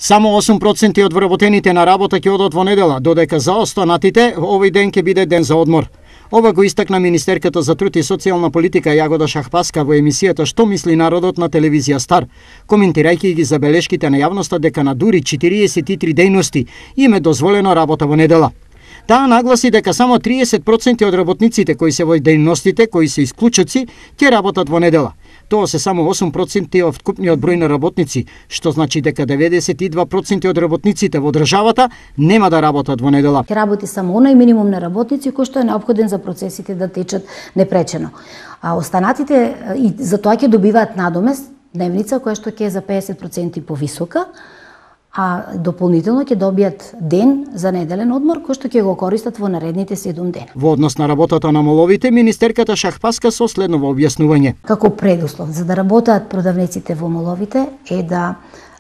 Само 8% од вработените на работа ќе одат во недела, додека за останатите овој ден ќе биде ден за одмор. Ова го истакна министерката за труд и социјална политика Јагода Шахпаска во емисијата Што мисли народот на телевизија Стар, коментирајќи ги забелешките на јавноста дека на дури 43 дејности им е дозволено работа во недела. Таа нагласи дека само 30% од работниците кои се во дејностите кои се исклучоци ќе работат во недела. Тоа се само 8% од вкупниот број на работници, што значи дека 92% од работниците во државата нема да работат во недела. Ќе работи само онај минимум на работници кој што е неопходен за процесите да течат непречено. А останатите и за тоа ќе добиваат надомест дневница која што ќе е за 50% повисока, а дополнително ќе добијат ден за неделен одмор кој што ќе го користат во наредните 7 дена. Во однос на работата на моловите, министерката Шахпаска со следново објаснување. Како предуслов за да работат продавниците во моловите е да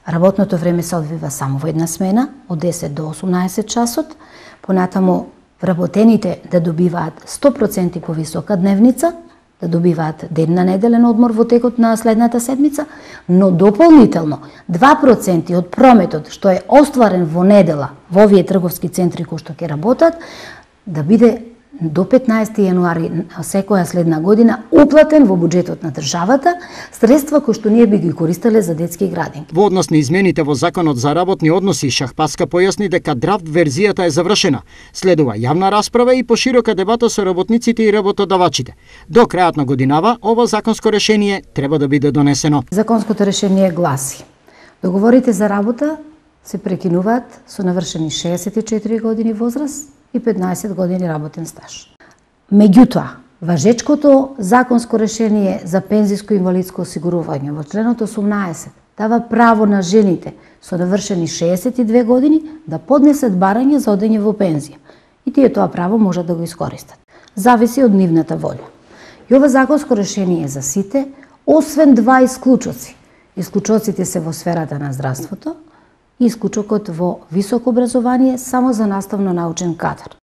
работното време се одвива само во една смена од 10 до 18 часот, понатаму вработените да добиваат 100% повисока дневница, да добиваат ден на неделен одмор во текот на следната седмица, но дополнително 2% од прометот што е остварен во недела во овие трговски центри кои што ќе работат, да биде до 15 јануари секоја следна година уплатен во буџетот на државата, средства кои што ние би ги користеле за детски градинки. Во однос на измените во Законот за работни односи, Шахпаска појасни дека драфт верзијата е завршена. Следува јавна расправа и поширока дебата со работниците и работодавачите. До крајот на годинава ова законско решение треба да биде донесено. Законското решение гласи: договорите за работа се прекинуваат со навршени 64 години возраст и 15 години работен стаж. Меѓутоа, важечкото законско решение за пензиско и инвалидско осигурување во членот 18 дава право на жените со навршени 62 години да поднесат барање за одење во пензија. И тие тоа право можат да го искористат. Зависи од нивната волја. И ова законско решение е за сите, освен два исклучоци. Исклучоците се во сферата на здравството и исклучокот во високо образование само за наставно-научен кадар.